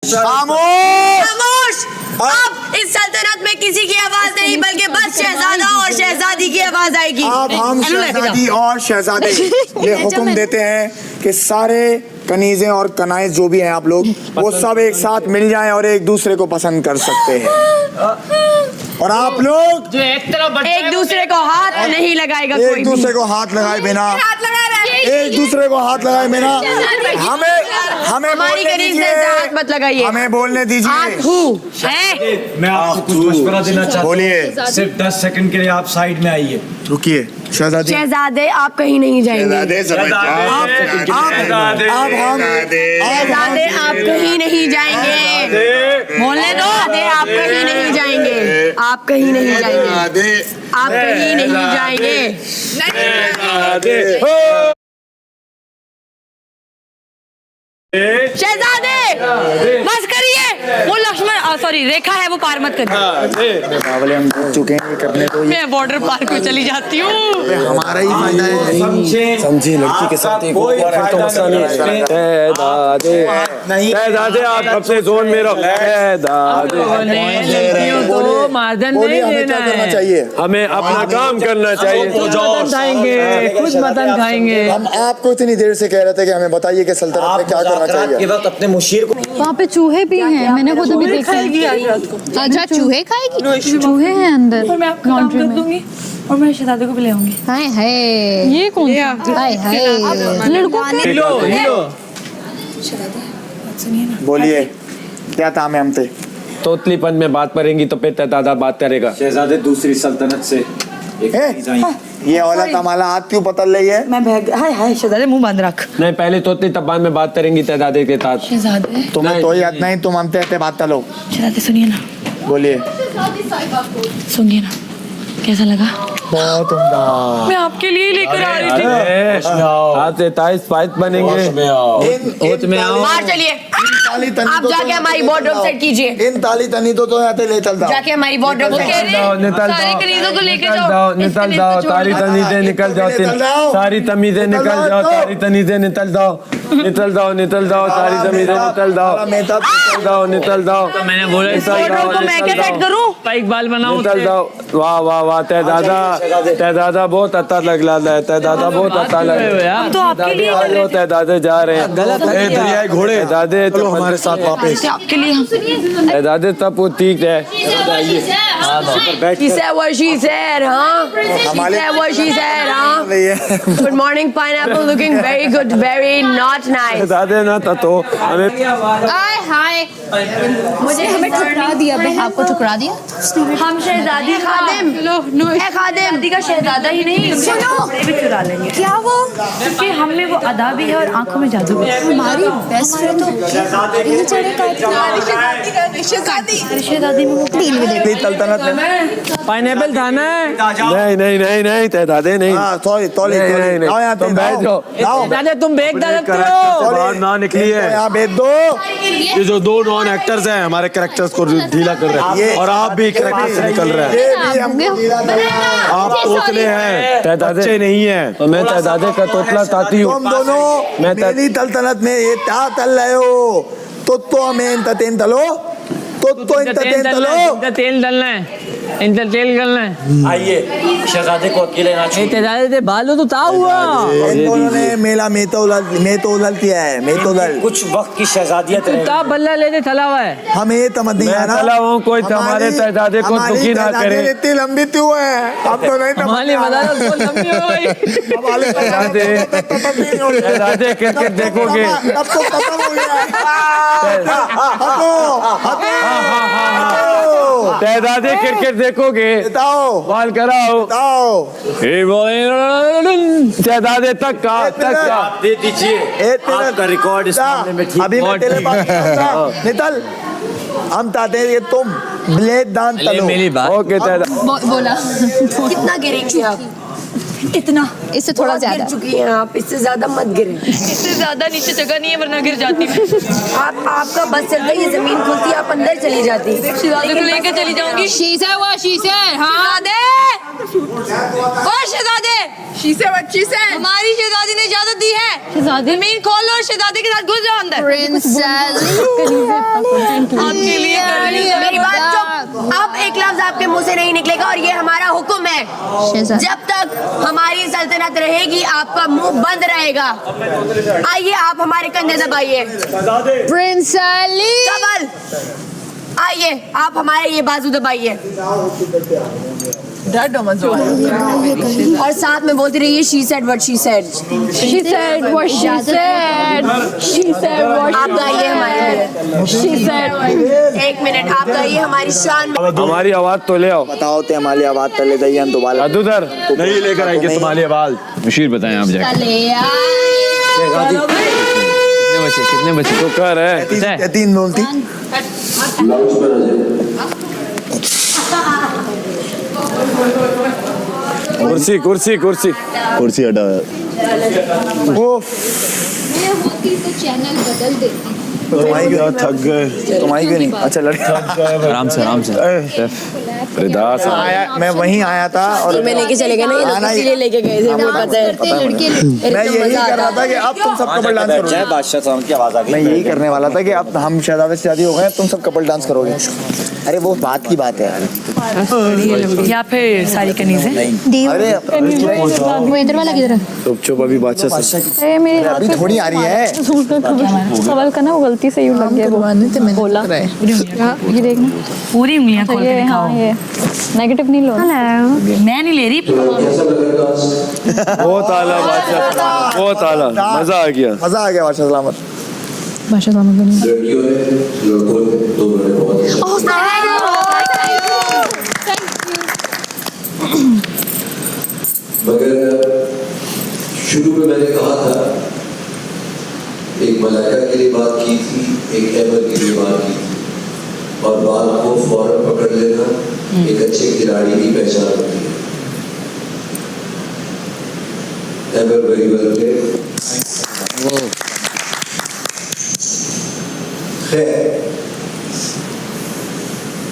खामोश। अब इस सल्तनत में किसी की आवाज नहीं बल्कि बस शहजादा और शहजादी की आवाज आएगी। अब हम शहजादी और शहजादे ये हुक्म देते हैं कि सारे कनीजें और कनाइज जो भी हैं आप लोग वो सब एक साथ मिल जाएं और एक दूसरे को पसंद कर सकते हैं। और आप लोग जो एक तरफ एक दूसरे को हाथ नहीं लगाएगा कोई एक दूसरे को हाथ लगाए बिना एक दूसरे को हाथ लगाए बिना हमें हमारी बोलने कनीज दीजिए। से हाथ मत लगाइए। हमें बोलने दीजिए। है मैं आपको कुछ मशवरा देना चाहता हूँ। बोलिए। सिर्फ 10 सेकंड के लिए आप साइड में आइए। रुकिए शहजादी। शहजादे आप कहीं नहीं जाएंगे। अब हम शहजादे आप कहीं नहीं जाएंगे। बोलने दो। आप कहीं नहीं जाएंगे। आप कहीं नहीं जाएंगे। आप कहीं नहीं जाएंगे। शहजादे बस करिए। वो लक्ष्मण सॉरी रेखा है वो पार मत करिए। बावले हम देख चुके हैं ये करने तो मैं बॉर्डर पार को चली जाती हूँ। हमारा ही फायदा है। समझे लड़की के साथ एक और फिर तो मसला नहीं। शहजादे आप कब से जोन में रहो। शहजादे तो मार्जन बोलिए नहीं हमें देना क्या करना है। चाहिए। हमें अपना काम करना चाहिए। मटन खाएंगे खुद मटन खाएंगे। हम आपको इतनी देर से कह रहे थे कि हमें बताइए कि सल्तनत में क्या करना चाहिए। वक्त अपने मुशीर को वहाँ पे चूहे भी हैं, मैंने खुद अभी देखा है। अच्छा चूहे खाएगी? चूहे हैं अंदर और मैं आपका काम कर दूंगी और मैं शहजादे को भी ले आऊंगी। हाय हाय ये कौन सा? हाय हाय लड़कों बोलिए क्या काम है हमसे। तोतलीपन में बात करेंगी तो फिर दादा बात करेगा। शहजादे दूसरी सल्तनत से ये औलत हमारा हाथ क्यों पतल रही है। मैं भाग हाय हाय शहजादे मुंह बंद रख। नहीं पहले तोतली तब बाद में बात करेंगी दादे के साथ। शहजादे तुम्हें तो याद नहीं तुम हमसे ऐसे बात चलो। शहजादे सुनिए ना बोलिए। सुनिए ना कैसा लगा? बहुत उम्दा। मैं आपके लिए लेकर आ रही थी। हाथ से ताइस पाइस बनेंगे। बाहर चलिए। आप जाके हमारी वार्डरोब सेट कीजिए। इन ताली तनी तो यहाँ से ले चलता। जाके हमारी वार्डरोब सेट सारी कनीजों को लेकर जाओ। निकल जाओ सारी तमीजें निकल जाओ। सारी तमीजें निकल जाओ। सारी तमीजें निकल जाओ। निकल जाओ निकल जाओ सारी तमीजें निकल जाओ। निकल जाओ निकल जाओ। मैंने बोला वार्डरोब को मैं क्या सेट करूं? इकबाल बनाऊं। निकल जाओ। वाह वाह वाह ते दादा बहुत अच्छा लग रहा है। ते दादा बहुत अच्छा लग रहा है। तो आपके लिए ते दादे जा रहे हैं। दरियाई घोड़े दादे चलो हमारे साथ वापस। आपके लिए दादे सब वो ठीक है। She said what she said, huh? She said what she said, huh? Good morning, pineapple. Looking very good, very not nice. दादे ना तो हमें हाय हाय मुझे हमें ठुकरा दिया। आपको ठुकरा दिया? हम शहजादी खादिम ए खादिम शादी का शहजादा ही नहीं कपड़े भी चुरा लेंगे। क्या वो? क्योंकि हम में वो अदा भी है और आंखों में जादू भी है। हमारी बेस्ट फ्रेंड तो शहजादी में वो डील भी देते। सल्तनत में पाइनएप्पल खाना है। नहीं नहीं नहीं नहीं ते दादे नहीं। सॉरी तोली नहीं नहीं आओ यहाँ तुम बैठ जाओ। दादा तुम बेच डालते से हो। बाहर ना निकली है। यहाँ भेज दो। ये जो दो नॉन एक्टर्स हैं हमारे कैरेक्टर्स को ढीला कर रहे हैं और आप भी कैरेक्टर से निकल रहे हैं। ये भी हमको आप तोतले हैं बच्चे नहीं हैं। तो मैं दादे का तोतला चाहती हूँ। तुम दोनों मैं मेरी तल्तनत में ये क्या तल रहे हो। तो हमें इंततेन तलो तो इंततेन तलो। इनका तेल डालना है। इनका तेल डालना है। आइए शहजादे को अकेले ना छोड़िए। दादा बालू तो था हुआ। इन दोनों ने मेला में तो उलल किया है। मैं तो उलल कुछ वक्त की शहजादियत रहे। ता बल्ला लेने चला हुआ है। हमें तमद नहीं है ना। चला हूँ कोई हमारे दादे को दुखी ना करे। इतनी लंबी क्यों है। अब तो नहीं हमारी मदारत बहुत लंबी हो गई। दादे क्रिकेट देखोगे। अब तो खत्म हो गया। दादे क्रिकेट देखोगे। बताओ बाल कराओ। बताओ। दादे तक का आप दे दीजिए। आपका रिकॉर्ड इस मामले में ठीक। अभी मैं तेरे पास निकल। हम चाहते हैं ये तुम ब्लेड दान तलो। मेरी बात ओके बोला कितना गिरेंगे आप? इतना इससे थोड़ा बहुत गिर ज्यादा। चुकी हैं आप। इससे ज्यादा मत गिरे। इससे ज्यादा नीचे जगह नहीं है वरना गिर जाती मैं। आपका बस चलता ही जमीन खुलती आप अंदर चली जाती। शहजादे को लेकर चली जाऊंगी। शीशे वो शीशे हाँ शहजादे ओ शहजादे हमारी शहजादी ने इजाजत दी है। शहजादी? जमीन खोल लो और शहजादी के साथ घुस जाओ अंदर। आपके लिए मेरी बात चुप। अब एक लफ्ज आपके मुंह से नहीं निकलेगा और ये हमारा हुक्म है। जब तक हमारी सल्तनत रहेगी आपका मुंह बंद रहेगा। आइए आप हमारे कंधे दबाइए। प्रिंस अली। कमल आइए आप हमारे ये बाजू दबाइए और साथ में बोलती रहिए she said what she said. She said what she said. She said what आप गाइए हमारे लिए। she said. एक मिनट आप गाइए हमारी शान में। हमारी आवाज तो ले आओ। बताओ ते हमारी आवाज तले दई हम दोबारा जादूगर नहीं लेकर आएंगे तुम्हारी आवाज। मुशीर बताएं आप जाके कितने बचे तो कर है 3 बोलती कुर्सी कुर्सी कुर्सी कुर्सी हटा चैनल बदल देती। तुम्हारी क्यों थक गए तुम्हारी क्यों नहीं अच्छा लड़का आराम से आया मैं वहीं आया था और मैं लेके चले गए ना ये लोग इसीलिए लेके गए थे मुझे पता है। लड़के मैं यही कर रहा था कि अब तुम सब कपल डांस करोगे। बादशाह साहब की आवाज आ गई। मैं यही करने वाला था कि अब हम शहजादे से शादी हो गए तुम सब कपल डांस करोगे। अरे वो बात की बात है यार। या फिर सारी कनीजें। अरे वो इधर वाला किधर है? चुप चुप अभी बादशाह अरे मेरे हाथ अभी थोड़ी आ रही है। सवाल करना वो गलती से यूं लग गया वो बोला। ये देखना पूरी उंगलियां खोल के ये दिखाओ। हाँ ये नेगेटिव नहीं लो। मैं नहीं ले रही। बहुत आला बादशाह बहुत आला मजा आ गया मजा आ गया बादशाह सलामत। भाषा समझ में नहीं। लड़कियों ने लड़कों ने दोनों ने बहुत मगर शुरू में मैंने कहा था एक मलाइका के लिए बात की थी एक एमर के लिए बात की थी और बात को फौरन पकड़ लेना एक अच्छे खिलाड़ी की पहचान होती है। एमर वेरी वेल प्लेड।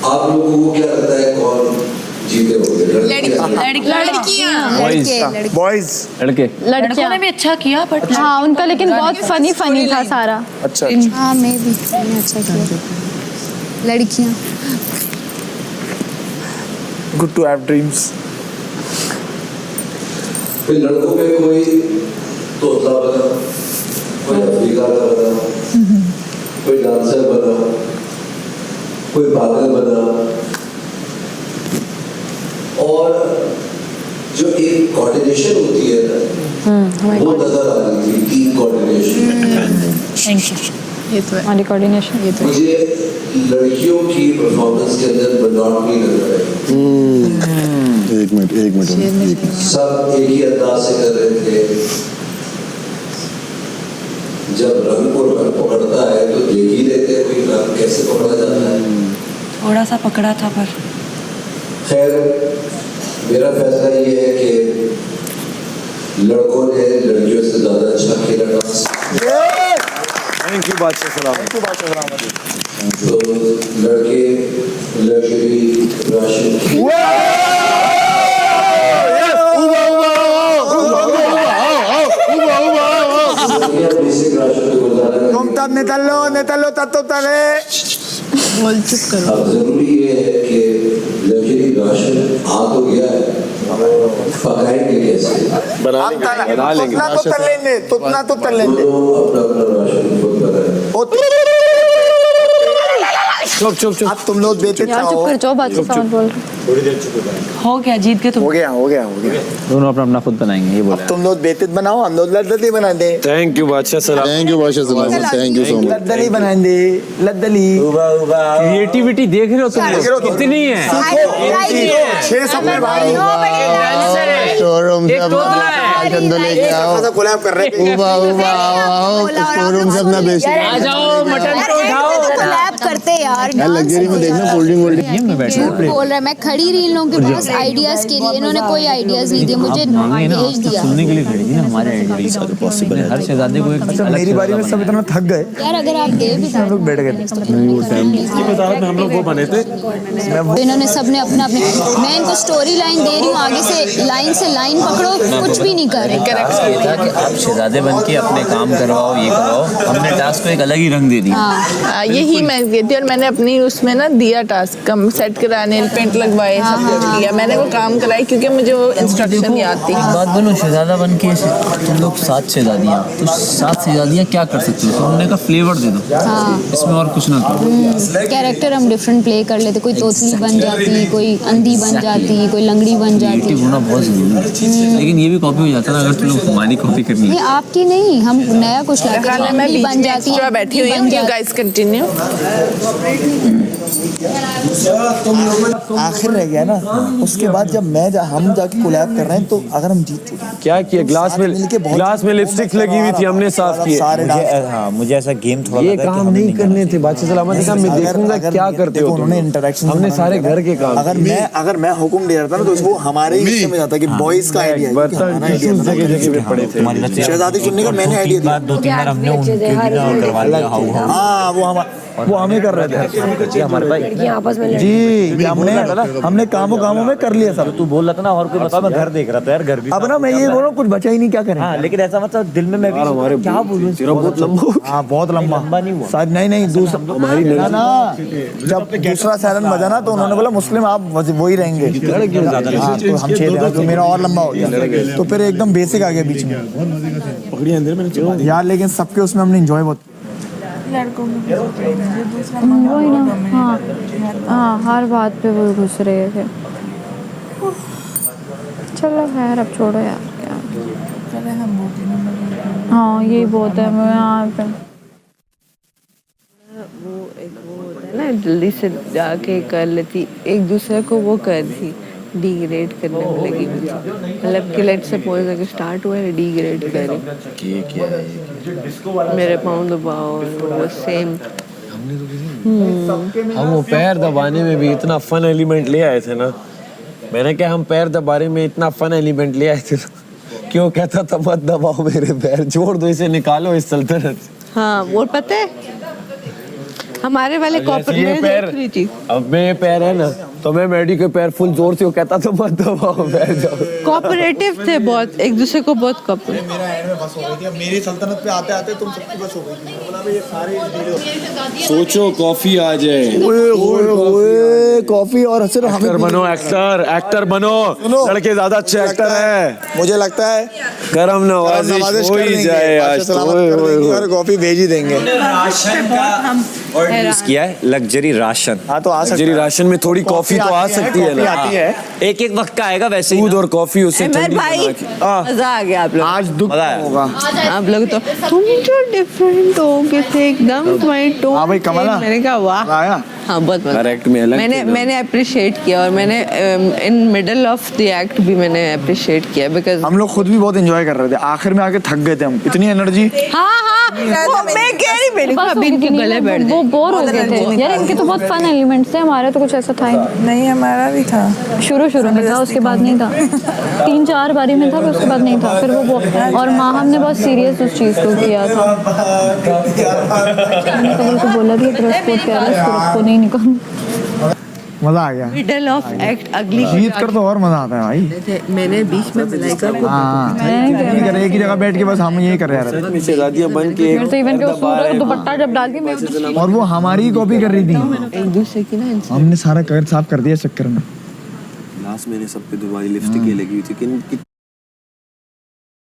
आप लोगों को क्या लगता है कौन जीते होंगे? लड़कियां बॉयज लड़के लड़कों ने भी अच्छा किया बट हाँ उनका लेकिन बहुत फनी था सारा। अच्छा हाँ मैं भी मैंने अच्छा किया। लड़कियाँ गुड टू हैव ड्रीम्स। फिर लड़कों में कोई तोतला बना, कोई अफ्रीका का बना, कोई डांसर बना, कोई पागल बना और जो एक कोऑर्डिनेशन होती है ना वो नजर आ रही थी। टीम कोऑर्डिनेशन हमारी कोऑर्डिनेशन ये तो मुझे लड़कियों की परफॉर्मेंस के अंदर बनौटी नजर आई। एक मिनट सब एक ही अंदाज से कर रहे थे। जब रंग को रंग पकड़ता है तो देख ही लेते हैं कोई रंग कैसे पकड़ा जाता है। थोड़ा सा पकड़ा था पर खैर मेरा फैसला ये है कि लड़कों ने लड़कियों से ज्यादा अच्छा खेला डांस। थैंक यू बादशाह सलामत। तो लड़के लग्जरी राशन बेसिक राशन को गुजारा तुम तब निकल लो तब तो तले। अब जरूरी ये है कि लग्जरी राशन आ तो गया है पकाएंगे कैसे? बना लेंगे तुतना तो तल लेंगे तुतना तो तल लेंगे। दोनों अपना अपना राशन खुद बनाए। चुप चुप चुप अब तुम लोग बेचे यार चुप कर जाओ बात साउंड बोल। हो गया जीत गए तुम। हो गया दोनों अपना अपना खुद बनाएंगे ये बोला। तुम लोग बेतित बनाओ हम लोग लद्दली बना दे। थैंक यू बादशाह सलामत। थैंक यू बादशाह सलामत। Thank you so much. लद्दली बनाएंगे लद्दली। क्रिएटिविटी देख रहे हो तुम लोग कितनी है। 600 में भाई शोरूम से एक तोतला है। राशन तो लेके आओ। कोलैब कर रहे थे। आओ शोरूम से अपना बेसिक आ जाओ मटन तो उठाओ। कोलैब करते करते यार, लग्जरी में देखना कोल्ड ड्रिंक झूठ बोल रहा है। मैं खड़ी रही इन लोगों के पास आइडियाज के लिए, इन्होंने कोई आइडियाज नहीं दिए मुझे, भेज दिया। सुनने के लिए खड़ी थी ना हमारे आइडिया पॉसिबल है। हर शहजादे को एक मेरी बारी में सब इतना थक गए, यार अगर आप दे भी हम लोग बैठ गए। हम लोग वो बने थे। तो इन्होंने सबने अपना अपने, मैं इनको स्टोरी लाइन दे रही हूँ, आगे से लाइन पकड़ो, कुछ भी नहीं कर रहे। ये था कि आप शहजादे बन के अपने काम करवाओ, ये करवाओ, हमने टास्क को एक अलग ही रंग दे दिया। यही मैं गई थी और मैंने अपनी उसमें ना दिया टास्क, कम सेट करा, नेल पेंट लगवाए, सब कुछ किया, मैंने वो काम कराई क्योंकि मुझे वो इंस्ट्रक्शन याद थी। एक बात बोलो, शहजादा बन के तुम लोग 7 शहजादियाँ, तो 7 शहजादियाँ क्या कर सकती हो? तो हमने का फ्लेवर दे दो, इसमें और कुछ ना करो। कैरेक्टर हम डिफरेंट प्ले कर लेते, कोई तोतली बन जाती, कोई अंधी बन जाती, कोई लंगड़ी बन जाती। क्रिएटिव होना बहुत जरूरी है, लेकिन ये भी कॉपी हो जाता है ना अगर तुम लोग हमारी कॉपी करनी ये आपकी नहीं, हम नया कुछ लाते हैं। मैं बीच बन में जाती एक्स्ट्रा है, बैठी हुई हूँ, you guys continue। आखिर रह गया ना, उसके बाद जब हम जाके कोलैब कर रहे हैं तो अगर हम जीत चुके हैं, क्या किया? ग्लास में लिपस्टिक लगी हुई थी, हमने साफ किए। हाँ, मुझे ऐसा गेम थोड़ा ये काम नहीं करने थे, बादशाह सलामत का मैं देखूंगा क्या करते हो। उन्होंने इंटरेक्शन, हमने सारे घर के काम। अगर मैं हुक्म दे रहा था ना तो वो हमारे ही हिस्से में जाता कि बॉयज का आइडिया है, बर्तन जगह पे पड़े थे। शहजादी चुनने का मैंने आइडिया दिया। 2-3 बार हमने उनके भी करवा लिया। हाँ वो हमें कर रहे थे हमारे भाई आपस में जी, हमने कामों में कर लिया सब। तू बोल रहा था ना, और कोई बता, मैं घर देख रहा था यार, घर भी। अब ना मैं ये बोल रहा हूँ, कुछ बचा ही नहीं, क्या करें। हाँ, लेकिन ऐसा मतलब दिल में मैं भी क्या बोलूं, बहुत लंबा। हाँ बहुत लंबा नहीं हुआ। शायद नहीं दूसरा ना, जब दूसरा सायरन बजा ना तो उन्होंने बोला मुस्लिम आप वही रहेंगे। हाँ, तो हम 6 थे, तो मेरा और लंबा हो गया, तो फिर एकदम बेसिक आ गया बीच में यार। लेकिन सबके उसमें हमने एंजॉय बहुत। वही ना, हाँ हर बात पे वो घुस रहे थे। चलो खैर, अब छोड़ो यार, क्या। हाँ यही बहुत है, मैं यहाँ पे वो होता है ना, जल्दी से जाके कर लेती, एक दूसरे को वो कर थी, डिग्रेड करने में लगी हुई थी। मतलब कि लेट्स सपोज अगर स्टार्ट हुआ है डिग्रेड करें, मेरे पाँव दबाओ, वो सेम। हम वो पैर दबाने में भी इतना फन एलिमेंट ले आए थे ना। मैंने क्या, हम पैर दबाने में इतना फन एलिमेंट ले आए थे ना, क्यों कहता था मत दबाओ मेरे पैर, छोड़ दो इसे, निकालो इस सल्तनत से। हाँ वो पता है, हमारे वाले कॉपर में देख रही थी। अब मेरे पैर है ना, तो मैं मैडी के पैर फुल जोर से, वो कहता था मत दबाओ, बैठ जाओ। कोऑपरेटिव थे बहुत, एक दूसरे को बहुत कोऑपरेटिव। मेरा एंड में बस हो गई थी, अब मेरी सल्तनत पे आते आते तुम सबकी बस हो गई थी। बोला भाई ये सारे सोचो कॉफी आ जाए। ओए कॉफी, और सिर्फ हमें एक्टर बनो, एक्टर बनो, लड़के ज्यादा अच्छे एक्टर है। मुझे लगता है करम नवाजिश हो ही जाए आज तो, और कॉफी भेज ही देंगे। राशन का और यूज किया है, लग्जरी राशन। हाँ तो आ सकता लग्जरी है, राशन में थोड़ी कॉफी तो आ सकती है ना। आती है, एक वक्त का आएगा वैसे ही दूध और कॉफी उससे ठंडी भाई बना के। मजा आ गया आप लोग, आज दुख मजा आया। होगा। आप लोग तो तुम जो डिफरेंट हो गए थे एकदम, तुम्हारी टोन। हाँ भाई कमला, मैंने कहा वाह, आया हाँ बहुत मजा। हर एक्ट में अलग मैंने अप्रिशिएट किया, और मैंने in middle of the act भी मैंने अप्रिशिएट किया, बिकॉज हम लोग खुद भी बहुत एंजॉय कर रहे थे। आखिर में आके थक गए थे हम, इतनी एनर्जी। हाँ वो मैं कह रही, मेरे को अभी इनके गले बैठ वो बोर हो गए थे यार, इनके तो बहुत फन एलिमेंट्स थे, हमारे तो कुछ ऐसा था ही नहीं। हमारा भी था शुरू में था, उसके बाद नहीं था। 3-4 बारी में था, फिर उसके बाद नहीं था। फिर वो और माहम ने बहुत सीरियस उस चीज़ को किया था। मैंने तो बोला भी ड्रेस कोड क्या है, उसको नहीं निकाल। मजा आ गया। मिडल ऑफ एक्ट अगली जीत कर तो और मजा आता है भाई। मैंने बीच में मलाइका को एक ही जगह बैठ के बस हम यही कर रहे थे। शहजादियां बन के मेरे तो इवन के वो सूट दुपट्टा जब डाल के और वो हमारी कॉपी कर रही थी, एक दूसरे की ना हमने सारा कलर साफ कर दिया चक्कर में। लास्ट मैंने सब पे दोबारा लिपस्टिक लगी हुई थी, किन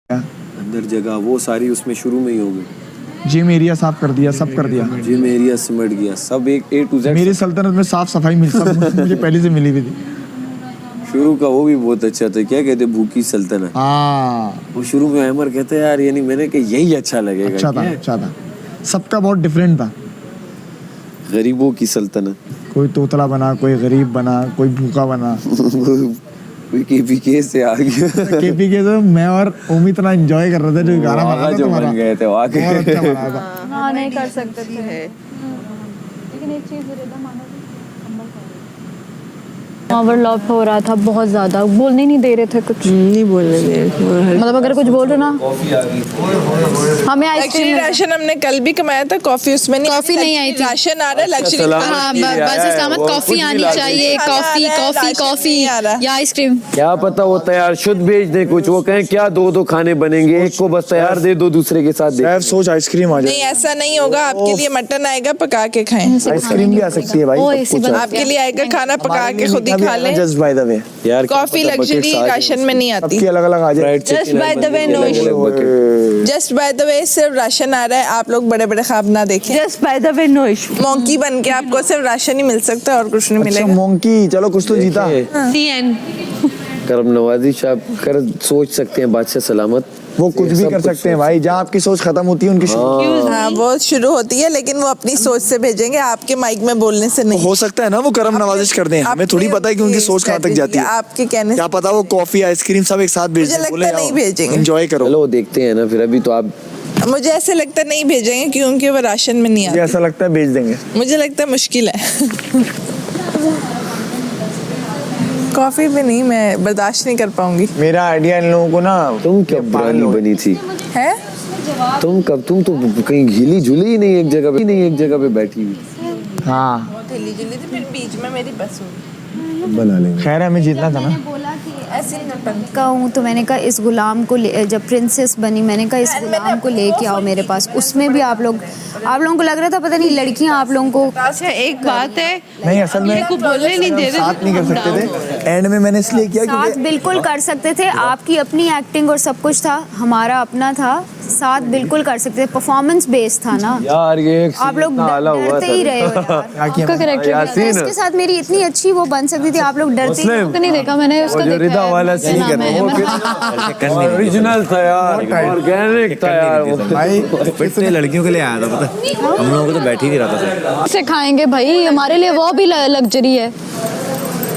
अंदर जगह वो सारी उसमें शुरू में ही हो गई। जिम एरिया साफ कर दिया, सब कर दिया। जिम एरिया सिमट गया, सब एक A to Z। मेरी सल्तनत में साफ सफाई मिल सब मुझे पहले से मिली हुई थी। शुरू का वो भी बहुत अच्छा था, क्या कहते, भूखी सल्तनत। हाँ वो शुरू में अमर कहते यार, यानी मैंने कहा यही अच्छा लगेगा। अच्छा था, सबका बहुत डिफरेंट था। गरीबों की सल्तनत, कोई तोतला बना, कोई गरीब बना, कोई भूखा बना। कोई KPK से आ गया। KPK से मैं और ओमी इतना एंजॉय कर रहे थे, जो गाना बना था जो बन गए थे बहुत अच्छा बना था। हाँ नहीं कर सकते थे, लेकिन ओवरलैप हो रहा था बहुत ज्यादा, बोलने ही नहीं दे रहे थे कुछ। नहीं बोलने दे रहे थे। मतलब अगर कुछ बोल रहे ना हमें एक्चुअली राशन हमने कल भी कमाया था, कॉफी उसमें नहीं, कॉफी नहीं आई थी। राशन आ रहा है लग्जरी। हाँ बस सलामत कॉफी आनी चाहिए, कॉफी कॉफी कॉफी या आइसक्रीम। क्या पता वो तैयार शुद्ध भेज दे कुछ, वो कहें क्या दो खाने बनेंगे, एक को बस तैयार दे दो, दूसरे के साथ दे। सोच आइसक्रीम आ जाए। नहीं ऐसा नहीं होगा, आपके लिए मटन आएगा, पका के खाएं। आइसक्रीम भी आ सकती है भाई, आपके लिए आएगा खाना, पका के खुद ही खा लें। जस्ट बाय द वे यार कॉफी लग्जरी राशन में नहीं आती। सबकी अलग-अलग आ जाए। Just by the way no issue, just by the way सिर्फ राशन आ रहा है, आप लोग बड़े बड़े ख्वाब ना देखें। Just by the way no issue. Monkey बन के आपको सिर्फ राशन ही मिल सकता है और कुछ नहीं मिलेगा। मोंकी, चलो कुछ तो जीता। करम नवाजी शाह कर सोच सकते हैं बादशाह सलामत, वो कुछ भी कर सकते हैं भाई, जहाँ आपकी सोच खत्म होती है उनकी हाँ वो शुरू होती है, लेकिन वो अपनी सोच से भेजेंगे, आपके माइक में बोलने से नहीं। हो सकता है ना वो करम नवाजिश कर दें, हमें थोड़ी पता है कि उनकी सोच कहाँ तक जाती है। आपके कहने क्या पता वो कॉफी आइसक्रीम सब एक साथ भेज मुझे लगता नहीं भेजेंगे। एंजॉय करो। चलो देखते हैं ना फिर, अभी तो आप मुझे ऐसे लगता नहीं भेजेंगे क्योंकि वो राशन में नहीं आता। ऐसा लगता है भेज देंगे, मुझे लगता है मुश्किल है। कॉफी भी नहीं, मैं बर्दाश्त नहीं कर पाऊंगी। मेरा आइडिया इन लोगों को ना, तुम क्या पुरानी बनी थी है, तुम तो कहीं हिली जुली ही नहीं, एक जगह पे बैठी हुई। हाँ हिली जुली थी, फिर बीच में मेरी बस हो गई। बना लेंगे। खैर हमें जीतना था ना। ऐसे का हूँ तो मैंने कहा इस गुलाम को जब प्रिंसेस बनी मैंने कहा इस गुलाम को लेके आओ मेरे पास। उसमें भी आप लोगों को लग रहा था पता नहीं लड़कियां आप लोगों को। अच्छा एक बात है, नहीं असल में को बोलने नहीं दे रहे, साथ नहीं कर सकते थे, एंड में मैंने इसलिए किया साथ बिल्कुल कर सकते थे, आपकी अपनी एक्टिंग और सब कुछ था, हमारा अपना था, साथ बिल्कुल कर सकते थे, परफॉर्मेंस बेस्ड था ना यार। ये आप लोग डरते ही रहे हो यार। यासीन इसके साथ मेरी इतनी अच्छी वो बन सकती थी, आप लोग डरते ही नहीं देखा मैंने उसका, जो रिदा वाला सीन है ओरिजिनल था यार, ऑर्गेनिक था यार वो भाई। फिर लड़कियों के लिए आया था, पता हम लोगों को तो बैठ ही नहीं रहा था। से खाएंगे भाई, हमारे लिए वो भी लग्जरी है।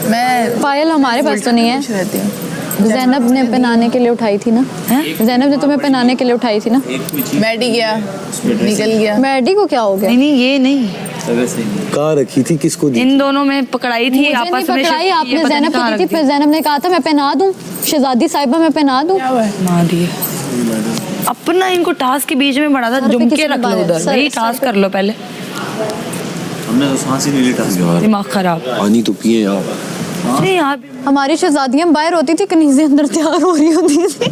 मैं पायल हमारे पास तो नहीं है। ज़ैनब ने पहनाने के लिए उठाई थी ना, ज़ैनब ने तुम्हें पहनाने के लिए उठाई थी ना। बैठ गया, निकल गया। मैडी को क्या हो गया? नहीं ये नहीं, कहाँ रखी थी, किसको दी? इन दोनों में पकड़ाई थी, आपस में पकड़ाई आपने, ज़ैनब को दी थी, फिर ज़ैनब ने कहा था मैं पहना दूं, शहजादी साहिबा मैं पहना दूं। अपना इनको टास्क के बीच में बड़ा था, जुम के रख लो उधर, वही टास्क कर लो पहले। हमने तो सांस ही नहीं ली टास्क, दिमाग खराब। पानी तो पिए यार। नहीं यार हमारी शहजादियां बाहर होती थी, कनीज़ें अंदर तैयार हो रही होती थी।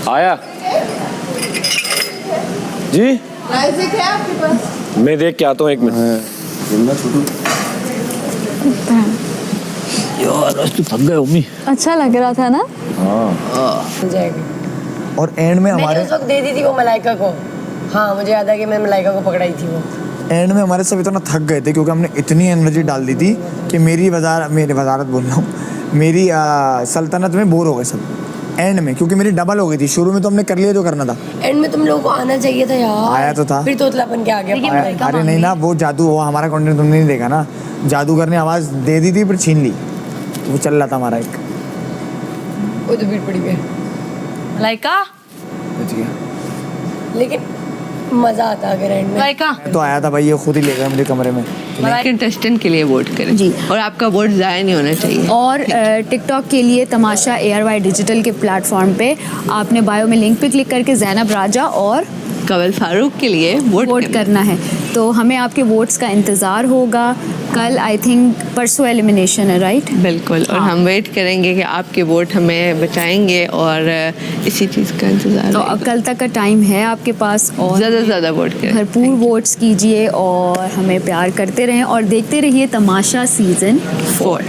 आया जी, राइज़िक है आपके पास? मैं देख के आता हूँ, एक मिनट। यार आज तो थक गए मम्मी। अच्छा लग रहा था ना। और एंड में मैंने हमारे उस वक्त दे दी थी वो मलाइका को। हाँ मुझे याद है कि मैंने मलाइका को पकड़ाई थी वो। एंड में हमारे सब इतना थक गए थे क्योंकि हमने इतनी एनर्जी डाल दी थी कि मेरी वजारत बोल रहा हूँ, मेरी सल्तनत में बोर हो गए सब एंड में, क्योंकि मेरी डबल हो गई थी। शुरू में तो हमने कर लिया जो करना था, एंड में तुम लोगों को आना चाहिए था यार। आया तो था, फिर तोतलापन के आ गया। अरे नहीं ना, वो जादू हुआ, हमारा कंटेंट तुमने नहीं देखा ना, जादूगर ने आवाज़ दे दी थी फिर छीन ली, वो चल रहा था हमारा एक। वो तो भीड़ पड़ी हुई है लाइका, बच गया, लेकिन मजा आता अगर एंड में। लाइका तो आया था भाई, ये खुद ही ले गए मुझे कमरे में। कंटेस्टेंट के लिए वोट करें जी, और आपका वोट ज़ाया नहीं होना चाहिए। और टिकटॉक के लिए तमाशा ARY डिजिटल के प्लेटफॉर्म पे आपने बायो में लिंक पे क्लिक करके ज़ैनब राजा और कंवल फारूक के लिए वोट करना है। तो हमें आपके वोट्स का इंतज़ार होगा। कल आई थिंक परसों एलिमिनेशन है, राइट? बिल्कुल, और हम वेट करेंगे कि आपके वोट हमें बचाएंगे और इसी चीज़ का इंतज़ार तो रहेगा। कल तक का टाइम है आपके पास और ज़्यादा से ज़्यादा वोट करें, भरपूर वोट्स कीजिए और हमें प्यार करते रहें और देखते रहिए तमाशा सीज़न 4।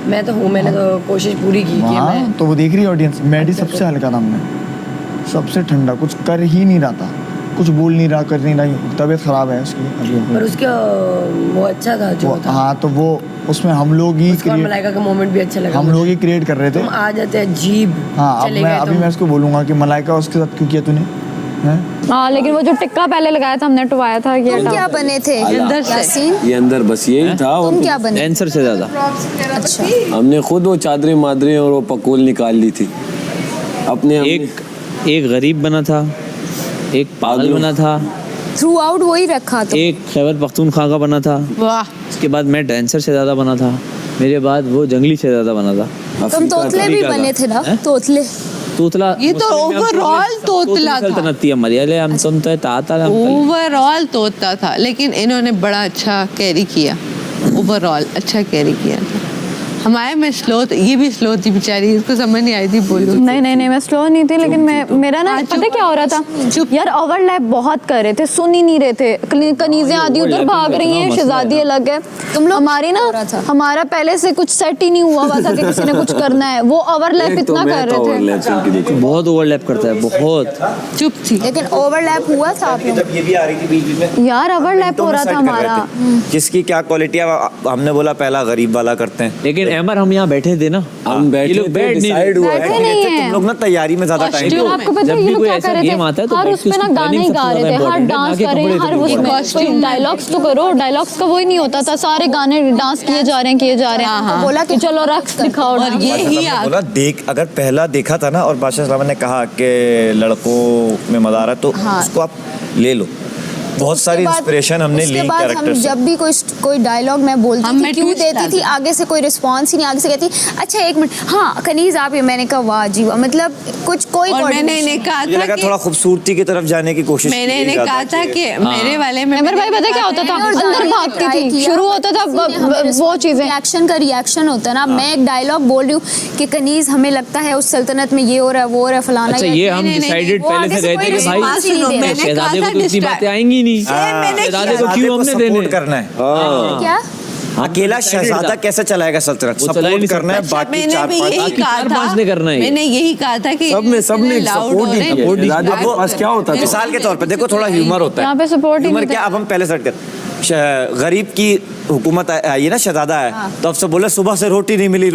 मैं तो हूँ, मैंने तो कोशिश पूरी की कि मैं तो वो देख रही ऑडियंस, मैडी सबसे हल्का था हमने, सबसे ठंडा, कुछ कर ही नहीं रहा था, कुछ बोल नहीं रहा, कर नहीं रहा, तबीयत खराब है उसकी अभी। पर उसका वो अच्छा था जो था। हाँ तो वो उसमें हम लोग ही मलाइका का मोमेंट भी अच्छा लगा, हम लोग ही क्रिएट कर रहे थे। तुम आ जाते अजीब। हाँ अभी मैं उसको बोलूंगा कि मलाइका उसके साथ क्यों किया तूने। हाँ लेकिन वो जो टिक्का पहले लगाया था हमने टवाया था। तुम क्या बने थे यासीन? ये अंदर बस यही था, तुम क्या बने? आंसर से ज्यादा अच्छा, हमने खुद वो चादरें मादरें और वो पकोल निकाल ली थी अपने। एक गरीब बना था, एक पागल बना था, थ्रू आउट वही रखा था। एक खैबर पख्तूनख्वा का बना था, वाह उसके बाद मैं डांसर से ज़्यादा बना था, मेरे बाद वो जंगली से ज़्यादा बना था। तुम तोतले भी बने थे ना, तोतले। तोतला ये तो ओवरऑल तोतला था, सल्तनत थी हमारी। अरे हम तुम तो ताता ओवरऑल तोता था, लेकिन इन्होंने बड़ा अच्छा कैरी किया, ओवरऑल अच्छा कैरी किया। हमारे में स्लो, ये भी स्लो थी बेचारी, इसको समझ नहीं आई थी बोलूं। नहीं मैं स्लो नहीं थी, लेकिन मेरा ना पता क्या हो रहा था यार, ओवरलैप बहुत कर रहे थे, सुन ही नहीं रहे थे। कनीजें आदि उधर भाग रही हैं, शहजादी अलग है। तुम लोग हमारी ना, हमारा पहले से कुछ सेट ही नहीं हुआ था कि किसी ने कुछ करना है, वो ओवरलैप इतना कर रहे थे। बहुत ओवरलैप करता है, बहुत। चुप थी, लेकिन ओवरलैप हुआ था आप लोग। ये भी आ रही थी बीच में यार ओवरलैप हो रहा था हमारा। किसकी क्या क्वालिटी है हमने बोला पहला गरीब वाला करते हैं, लेकिन एमर हम यहाँ बैठे थे ना, हम बैठे थे, डिसाइड हुआ बैठे नहीं है। तुम लोग ना तैयारी में ज्यादा टाइम कॉस्ट्यूम आपको पता है ये लोग क्या कर रहे थे, हर उस पे ना गाने ही गा रहे थे, हर डांस कर रहे हैं, हर उसमें डायलॉग्स तो करो, डायलॉग्स का वो ही नहीं होता था, सारे गाने डांस किए जा रहे हैं। तो बोला कि चलो रक्स दिखाओ। और यही बोला देख, अगर पहला देखा था ना और बादशाह सलामत ने कहा कि लड़कों में मजा आ रहा है तो उसको आप ले लो। बहुत सारी इंस्पिरेशन हमने ली कैरेक्टर से। जब भी कोई डायलॉग मैं बोलती थी, क्यों देती थी, आगे से कोई रिस्पांस ही नहीं, आगे से कहती अच्छा एक मिनट, हाँ कनीज आप, मैंने कहा वाह जी वाह, मतलब कुछ कोई। और मैंने इन्हें कहा मुझे लगा थोड़ा खूबसूरती की तरफ जाने की कोशिश, मैंने इन्हें कहा था कि मेरे वाले में अमर भाई पता क्या होता था, अंदर भागती थी, शुरू होता था वो चीजें, एक्शन का रिएक्शन होता है ना। मैं एक डायलॉग बोल रही हूँ कि कनीज हमें लगता है उस सल्तनत में ये हो रहा है, वो हो रहा है, फलाना। अच्छा ये हम डिसाइडेड पहले से गए थे कि भाई शहजादे को तो इतनी बातें आएंगी नहीं, शहजादे को क्यों हमने देने करना है। क्या अकेला शहजादा कैसे चलाएगा सल्तनत, सपोर्ट करना है, बाकी चार पांच ने करना है। मैंने यही कहा था कि सबने सपोर्ट ही किया। आपके पास क्या होता था? मिसाल के तौर पे देखो, थोड़ा ह्यूमर होता है यहाँ पे सपोर्ट ह्यूमर क्या, अब हम पहले सेट कर, गरीब की हुकूमत आई है ना, शहजादा है, तो अब सब बोले सुबह से रोटी नहीं मिली,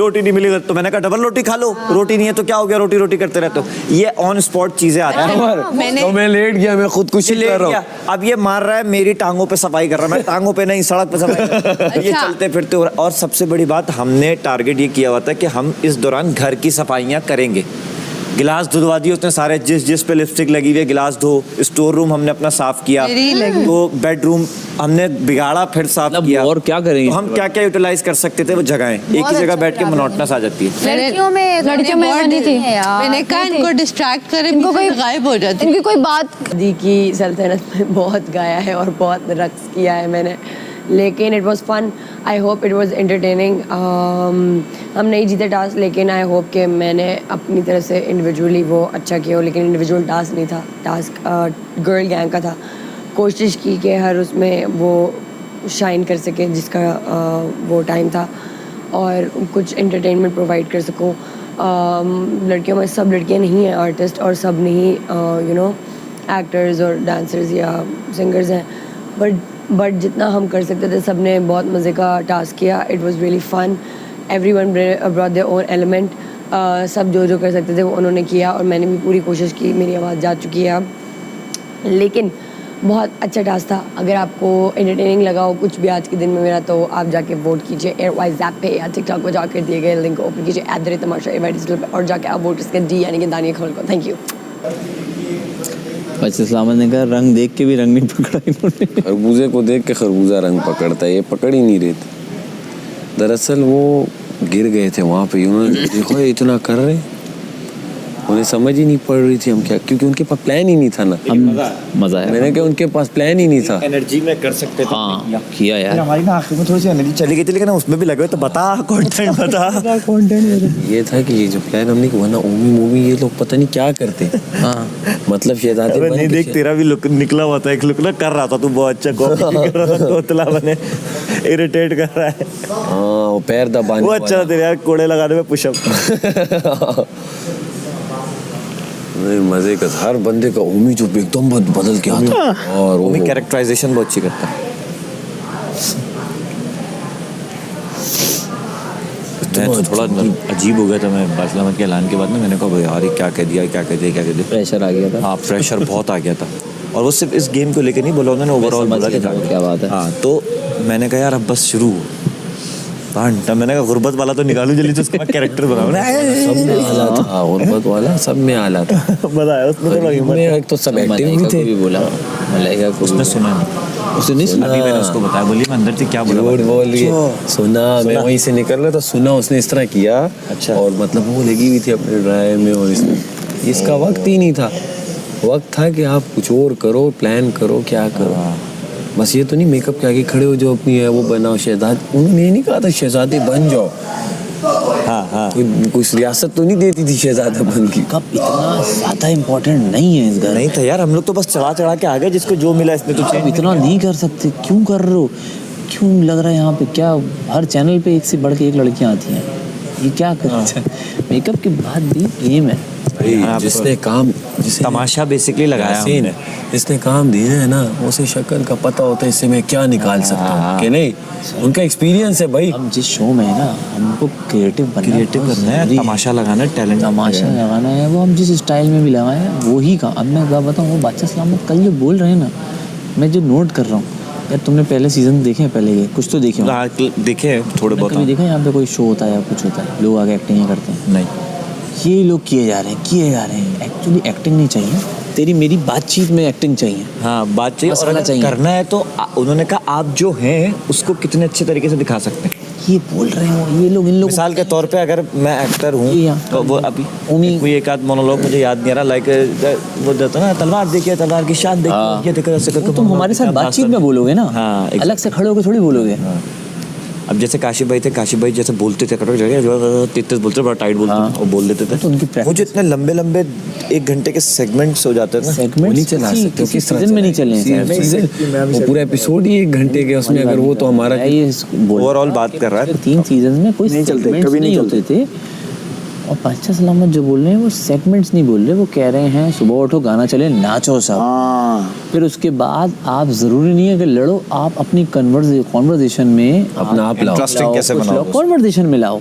तो मैंने कहा डबल रोटी खा लो, रोटी नहीं है तो क्या हो गया, रोटी करते रहते हो। ये ऑन स्पॉट चीजें आती हैं। तो मैं लेट गया, मैं खुदकुशी कर रहा हूँ। अब ये मार रहा है, मेरी टांगों पे सफाई कर रहा है, मैं टांगों पे नहीं सड़क पे सफाई ये चलते फिरते। और सबसे बड़ी बात, हमने टारगेट ये किया हुआ था कि हम इस दौरान घर की सफाइयाँ करेंगे। गिलास धुलवा दिए उसने सारे, जिस पे लिपस्टिक लगी हुई है गिलास धो। स्टोर रूम हमने अपना साफ किया, तो बेडरूम हमने बिगाड़ा फिर साफ किया। और क्या करेंगे, तो हम क्या क्या यूटिलाइज कर सकते थे वो जगहें, एक ही जगह बैठ के मोनोटोनेस आ जाती है। लड़कियों में बनी थी, मैंने कहा इनको डिस्ट्रैक्ट करे, इनको कोई गायब हो जाती, इनकी कोई बात। दी की सल्तनत में बहुत गाया है और बहुत रक्स किया है मैंने, लेकिन it was fun. I hope it was entertaining. हम नहीं जीते टास्क, लेकिन आई होप कि मैंने अपनी तरह से इंडिविजुअली वो अच्छा किया हो, लेकिन इंडिविजुअल टास्क नहीं था, टास्क गर्ल गैंग का था। कोशिश की कि हर उसमें वो शाइन कर सके जिसका वो टाइम था, और कुछ एंटरटेनमेंट प्रोवाइड कर सकूं। लड़कियों में सब लड़कियां नहीं हैं आर्टिस्ट, और सब नहीं एक्टर्स और डांसर्स या सिंगर्स हैं, बट जितना हम कर सकते थे सब ने बहुत मज़े का टास्क किया। It was really fun, everyone brought their own element. सब जो कर सकते थे वो उन्होंने किया, और मैंने भी पूरी कोशिश की, मेरी आवाज़ जा चुकी है अब, लेकिन बहुत अच्छा टास्क था। अगर आपको एंटरटेनिंग लगा हो कुछ भी आज के दिन में मेरा, तो आप जाके वोट कीजिए एयरवाइज ऐप पे या टिकटॉक पर जाकर दिए गए लिंक को ओपन कीजिए @तमाशा पे, और जाके आप वोट इसके डी यानी कि दानिया खोल को। Thank you. बादशाह सलामत ने कहा रंग देख के भी रंग नहीं पकड़ा इन्होंने। खरबूजे को देख के खरबूजा रंग पकड़ता है, ये पकड़ ही नहीं रहे थे। दरअसल वो गिर गए थे वहाँ पे, उन्होंने देखो ये इतना कर रहे, उन्हें समझ ही नहीं पड़ रही थी हम क्या, क्योंकि उनके पास प्लान ही नहीं था ना। मजा है, मैंने कहा उनके पास प्लान ही नहीं था। एनर्जी में कर सकते थे। हाँ किया यार, हमारी ना आखिर में थोड़ी सी एनर्जी चली गई थी, लेकिन उसमें भी लगे तो बता कंटेंट बता। ये था कि ये जो प्लान हमने किया ना, मूवी ये लोग पता नहीं क्या करते। हाँ मतलब शहजादे नहीं देख, तेरा भी लुक निकला हुआ था, एक लुक ना कर रहा था तू, बहुत अच्छा कॉपी कर रहा था, तोतला बने इरिटेट कर रहा है। हाँ वो पैर दबाने, वो अच्छा तेरे यार, कोड़े लगाने में पुशअप। मजे का हर बंदे का उम्मीद जो एकदम बदल के आता, और वो कैरेक्टराइजेशन बहुत अच्छी करता है। मैं तो थोड़ा अजीब हो गया था, मैं बादशाह सलामत के ऐलान के बाद ना, मैंने कहा यार ये क्या कह दिया, प्रेशर आ गया था। हाँ प्रेशर बहुत आ गया था, और वो सिर्फ इस गेम को लेकर नहीं बोला उन्होंने, ओवरऑल बोला क्या बात है। हाँ तो मैंने कहा यार अब बस शुरू हो, घंटा मैंने कहा गुर्बत वाला तो निकालू जल्दी से उसका कैरेक्टर बनाओ ना। सब में आला था, गुर्बत वाला सब में आला था। बताया उसमें तो लगी में एक तो सब एक्टिंग भी थे। भी बोला मलाइका को उसने सुना नहीं, उसने नहीं सुना। अभी मैंने उसको बताया, बोली मैं अंदर से क्या बोला, झूठ बोल के सुना, मैं वहीं से निकल रहा था, सुना उसने इस तरह किया। अच्छा। और मतलब वो लगी हुई थी अपने ड्राइव में, और इसका वक्त ही नहीं था। वक्त था कि आप कुछ और करो, प्लान करो, क्या करो। बस ये तो नहीं मेकअप के आगे खड़े हो जो अपनी है वो बनाओ शहजाद। उन्होंने ये नहीं कहा था शहजादे बन जाओ। हाँ कोई रियासत तो नहीं देती थी शहजादा बन की। कब इतना ज़्यादा इम्पोर्टेंट नहीं है इस घर। नहीं था यार, हम लोग तो बस चढ़ा के आ गए, जिसको जो मिला इसने तो आप इतना नहीं कर सकते, क्यों कर रहे हो? क्यों लग रहा है यहाँ पे क्या हर चैनल पे एक से बढ़ के एक लड़कियाँ आती हैं? ये क्या कर रहे हैं? मेकअप के बाद भी गेम है। जिसने काम, जिसने तमाशा बेसिकली लगाया हमने। जिसने काम दिया है ना, उसे शक्ल का पता होता है इससे मैं क्या निकाल सकता हूँ कि नहीं। उनका एक्सपीरियंस है भाई। हम जिस शो में है ना, हमको क्रिएटिव करना है, तमाशा लगाना है, टैलेंट तमाशा लगाना है। वो हम जिस स्टाइल में भी लगाए वो ही का। अब मैं क्या बताऊँ, वो बादशाह सलामत कल जो बोल रहे हैं ना, मैं जो नोट कर रहा हूँ यार, तुमने पहले सीजन देखे हैं? पहले ये कुछ तो देखे होंगे। देखे थोड़े बहुत। कभी देखा यहाँ पे कोई शो होता है या कुछ होता है, लोग आगे एक्टिंग करते हैं? नहीं, ये लोग किए जा रहे हैं। एक्चुअली एक्टिंग नहीं चाहिए, तेरी मेरी बातचीत में एक्टिंग चाहिए। हाँ, बात चाहिए। और अगर करना है तो उन्होंने कहा आप जो हैं उसको कितने अच्छे तरीके से दिखा सकते हैं। ये बोल रहे हो ये लोग, इन लोग मिसाल के तौर पे अगर मैं एक्टर हूँ तो वो अभी कोई एक आध मोनोलॉग मुझे याद नहीं आ रहा, लाइक वो देता ना, तलवार देखिए, तलवार की शान देखिए, ये देखो ऐसे करके तुम हमारे साथ बातचीत में बोलोगे ना। हाँ, अलग से खड़े होकर थोड़ी बोलोगे। अब जैसे काशिफ भाई थे, काशिफ भाई जैसे बोलते थे, तेज बोलते थे, बड़ा टाइट बोलते थे, वो बोल देते थे। तो उनकी वो जो इतने लंबे लंबे 1 घंटे के सेगमेंट्स हो जाते हैं ना, सेगमेंट नहीं चला सकते, किसी सीजन में नहीं चले हैं। वो पूरा एपिसोड ही 1 घंटे के, उसमें अगर वो तो हमारा ओवरऑल बात कर रहा है। 3 सीजन में कोई सेगमेंट्स कभी नहीं होते थे। और बादशाह सलामत जो बोल रहे हैं वो सेगमेंट्स नहीं बोल रहे, वो कह रहे हैं सुबह उठो गाना चले नाचो सब। फिर उसके बाद आप जरूरी नहीं है कि लड़ो, आप अपनी कन्वर्सेशन में अपना आप इंटरेस्टिंग कैसे बनाओ, कन्वर्सेशन में लाओ।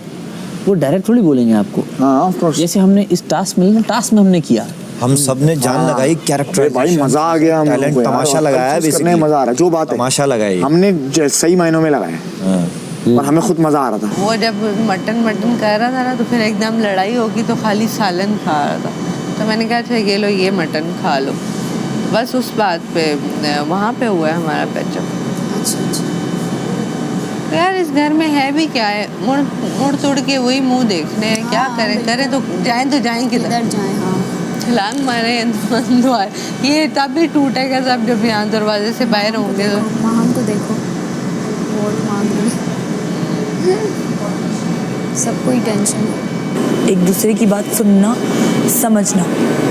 वो डायरेक्ट थोड़ी बोलेंगे आपको। जैसे हमने इस टास्क में हमने किया, हम सब ने जान लगाई, कैरेक्टर भाई मजा आ गया, हम टैलेंट, तमाशा लगाया है, करने में मजा आ रहा है। जो बात है तमाशा लगाई हमने सही मायनों में लगाया और हमें खुद मजा आ रहा था। वो जब मटन कर रहा था ना, तो फिर एकदम लड़ाई होगी तो खाली सालन खा रहा था, तो मैंने कहा अच्छा ये लो, ये मटन खा लो। बस उस बात पे वहाँ पे हुआ है हमारा पैचअप। तो यार इस घर में है भी क्या है, मुड़ तोड़ के वही मुंह देखने हैं। क्या करें तो जाएं किधर जाएं। हाँ, छलांग मारे द्वार, ये तब भी टूटेगा सब जब यहाँ दरवाजे से बाहर होंगे। तो मांग को देखो, वोट मांग रही, सबको ही टेंशन है। एक दूसरे की बात सुनना, समझना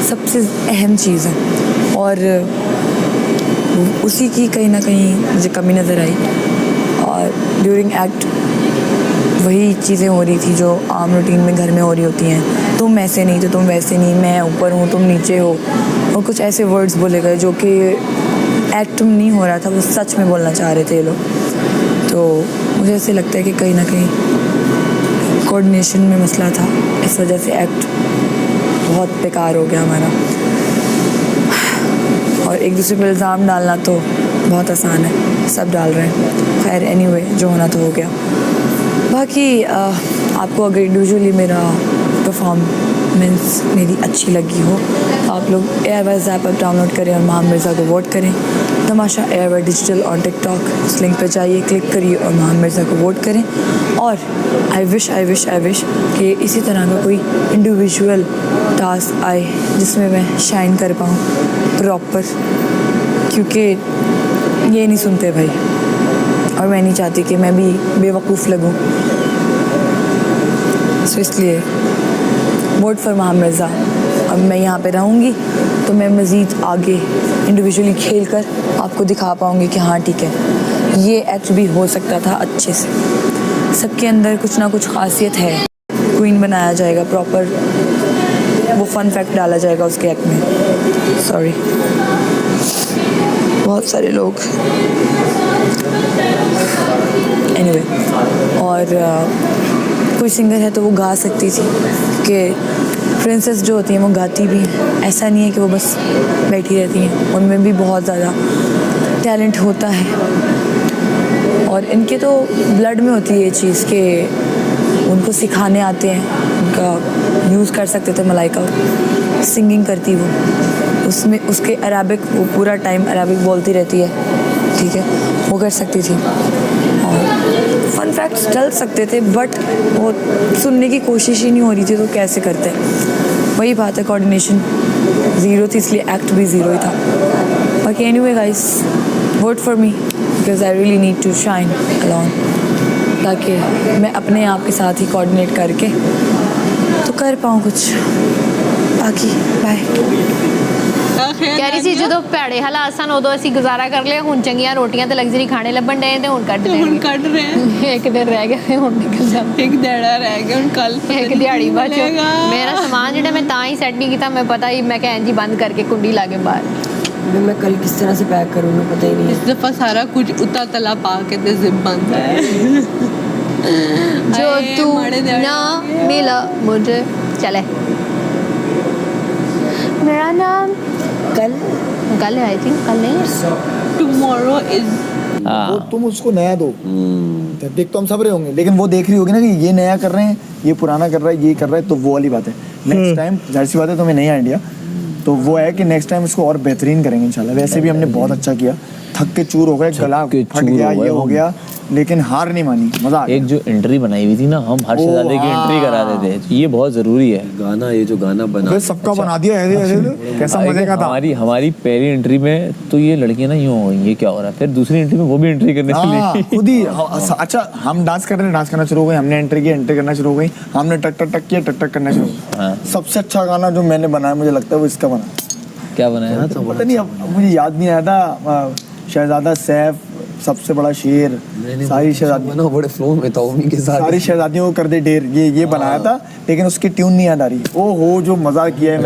सबसे अहम चीज़ है, और उसी की कहीं ना कहीं मुझे कमी नज़र आई। और ड्यूरिंग एक्ट वही चीज़ें हो रही थी जो आम रूटीन में घर में हो रही होती हैं। तुम ऐसे नहीं तो तुम वैसे नहीं, मैं ऊपर हूँ तुम नीचे हो, और कुछ ऐसे वर्ड्स बोले गए जो कि एक्ट में नहीं हो रहा था, वो सच में बोलना चाह रहे थे ये लोग। तो मुझे ऐसे लगता है कि कहीं ना कहीं कोऑर्डिनेशन में मसला था, इस वजह से एक्ट बहुत बेकार हो गया हमारा। और एक दूसरे पर इल्ज़ाम डालना तो बहुत आसान है, सब डाल रहे हैं। खैर एनीवे, जो होना तो हो गया। बाकी आपको अगर इंडिविजुअली मेरा परफॉर्मेंस मेरी अच्छी लगी हो तो आप लोग एयरवाइज ऐप पर डाउनलोड करें और मोहम्मद मिर्ज़ा को वोट करें। तमाशा एयरवाइज डिजिटल ऑन टिकटॉक, इस लिंक पर जाइए, क्लिक करिए और मोहम्मद मिर्ज़ा को वोट करें। और आई विश कि इसी तरह का कोई इंडिविजुअल टास्क आए जिसमें मैं शाइन कर पाऊँ प्रॉपर, क्योंकि ये नहीं सुनते भाई, और मैं नहीं चाहती कि मैं भी बेवकूफ़ लगूं। सो इसलिए वोट फॉर मोहम्मद मिर्ज़ा। अब मैं यहाँ पे रहूँगी तो मैं मज़ीद आगे इंडिविजुअली खेल कर आपको दिखा पाऊँगी कि हाँ ठीक है, ये एक्ट भी हो सकता था अच्छे से। सबके अंदर कुछ ना कुछ खासियत है, क्वीन बनाया जाएगा प्रॉपर, वो फन फैक्ट डाला जाएगा उसके एक्ट में। सॉरी, बहुत सारे लोग एनीवे। और कोई सिंगर है तो वो गा सकती थी, कि प्रिंसेस जो होती हैं वो गाती भी हैं, ऐसा नहीं है कि वो बस बैठी रहती हैं, उनमें भी बहुत ज़्यादा टैलेंट होता है। और इनके तो ब्लड में होती है ये चीज़ के उनको सिखाने आते हैं, उनका यूज़ कर सकते थे। मलाइका सिंगिंग करती वो, उसमें उसके अराबिक वो पूरा टाइम अराबिक बोलती रहती है, ठीक है, वो कर सकती थी और फन फैक्ट्स चल सकते थे, बट वो सुनने की कोशिश ही नहीं हो रही थी, तो कैसे करते। वही बात है, कोऑर्डिनेशन ज़ीरो थी, इसलिए एक्ट भी ज़ीरो ही था। बाकी anyway guys, vote for me because I really need to shine alone, ताकि मैं अपने आप के साथ ही कोऑर्डिनेट करके तो कर पाऊँ कुछ। बाकी बाय। कह रही सी जो भैड़े हालात सन उदों असीं गुजारा कर लिया, हुण चंगियां रोटियां ते लग्जरी खाने लभण डे ते हुण कट रहे हैं। एक दिन रह गया, हुण निकल जांदे, एक दिहाड़ा रह गया, हुण कल एक दिहाड़ी बाद मेरा सामान जिहड़ा मैं तां ही सेट नहीं कीता, मैं पता ही मैं कह इंज बंद करके कुंडी ला के बाहर। मैं कल किस तरह से पैक करूँगा पता ही नहीं। इस दफा सारा कुछ उता तला पा के ते जिप बंद है। जो तू ना मिला मुझे चले। मेरा नाम कल है, आई थिंक कल नहीं है, टुमारो इज। वो तुम उसको नया दो, देख तो हम सब रहे होंगे, लेकिन वो देख रही होगी ना कि ये नया कर रहे हैं, ये पुराना कर रहा है, ये कर रहा है, तो वो वाली बात है। नेक्स्ट टाइम जाहिर सी बात है तुम्हें नहीं आइडिया, तो वो है कि नेक्स्ट टाइम इसको और बेहतरीन करेंगे इंशाल्लाह। वैसे भी हमने बहुत अच्छा किया, थक के चूर हो गए, गला फट गया, ये हो गया, लेकिन हार नहीं मानी, मजा आ गया। एक जो एंट्री बनाई हुई थी ना, हम हर शहजादे की एंट्री करा देते हैं, ये बहुत जरूरी है। गाना, ये जो गाना बना सबका बना दिया है, कैसा मजे का था। हमारी पहली एंट्री में तो ये लड़कियां ना यूं हो गई, ये क्या हो रहा है। फिर दूसरी एंट्री में वो भी एंट्री करने चली खुद ही। अच्छा, हम डांस कर रहे हैं, डांस करना शुरू हो गए, हमने एंट्री करना शुरू हो गई, हमने टक टक टक किया, टक टक करना शुरू हो गया। सबसे अच्छा गाना जो मैंने बनाया मुझे लगता है वो इसका बना। क्या बनाया? पता नहीं, अब मुझे याद नहीं आया था। शहजादा सैफ, सबसे बड़ा शेर, सारी शहजादियों बड़े फ्लो में था, उन्हीं के साथ सारी शहजादियों को कर दे ढेर, ये बनाया था, लेकिन उसकी ट्यून नहीं याद आ रही। ओ हो, जो मजा किया है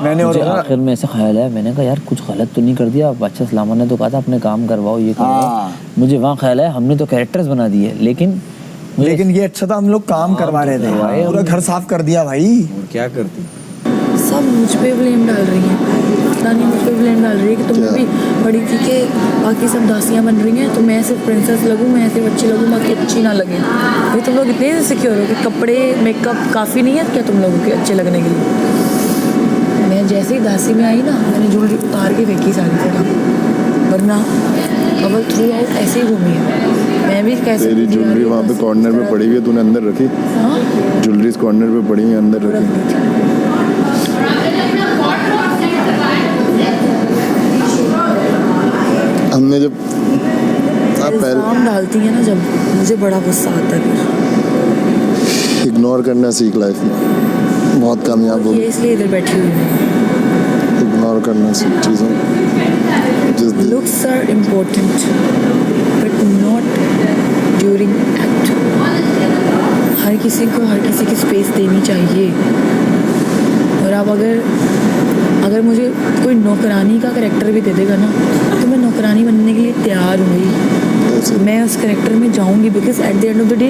मैंने और आखिर में ऐसा ख्याल है, मैंने कहा यार कुछ गलत तो नहीं कर दिया। बादशाह सलामा ने तो कहा था अपने काम करवाओ, ये करवाओ। मुझे वहाँ ख्याल है हमने तो कैरेक्टर्स बना दिए, लेकिन ये अच्छा था, हम लोग काम करवा रहे थे, पूरा घर साफ कर दिया भाई। और क्या करती, सब मुझ पे ब्लेम डाल रही हैं, रानी मुझ पे ब्लेम डाल रही है कि तुमने भी बड़ी थी कि बाकी सब दासियाँ बन रही हैं, तो मैं सिर्फ प्रिंसेस लगूँ, मैं सिर्फ अच्छी लगूँ, बाकी अच्छी ना लगे। भाई तुम लोग इतने सिक्योर हो कि कपड़े मेकअप काफ़ी नहीं है क्या तुम लोगों के अच्छे लगने के लिए। मैं जैसे ही दासी में आई ना, मैंने ज्वेलरी उतार के फेंकी सारी जगह, वरना अवल थ्रू आउट ऐसे ही घूमी है। मैं भी कैसे तेरी ज्वेलरी वहाँ पे कॉर्नर पे पड़ी हुई है, तूने अंदर रखी? ज्वेलरी कॉर्नर पे पड़ी हुई है, अंदर रखी। हमने जब इल्ज़ाम डालती है ना, जब मुझे बड़ा गुस्सा आता है। फिर इग्नोर करना सीख लाइफ में, बहुत कामयाब हो। इसलिए इधर बैठी हुई हूँ, इग्नोर करना सीख चीज़ों। Looks are important but not during act. हर किसी को हर किसी की स्पेस देनी चाहिए। और अब अगर मुझे कोई नौकरानी का करैक्टर भी दे देगा ना, तो मैं नौकरानी बनने के लिए तैयार हूँ। मैं उस करैक्टर में जाऊँगी, because at the end of the day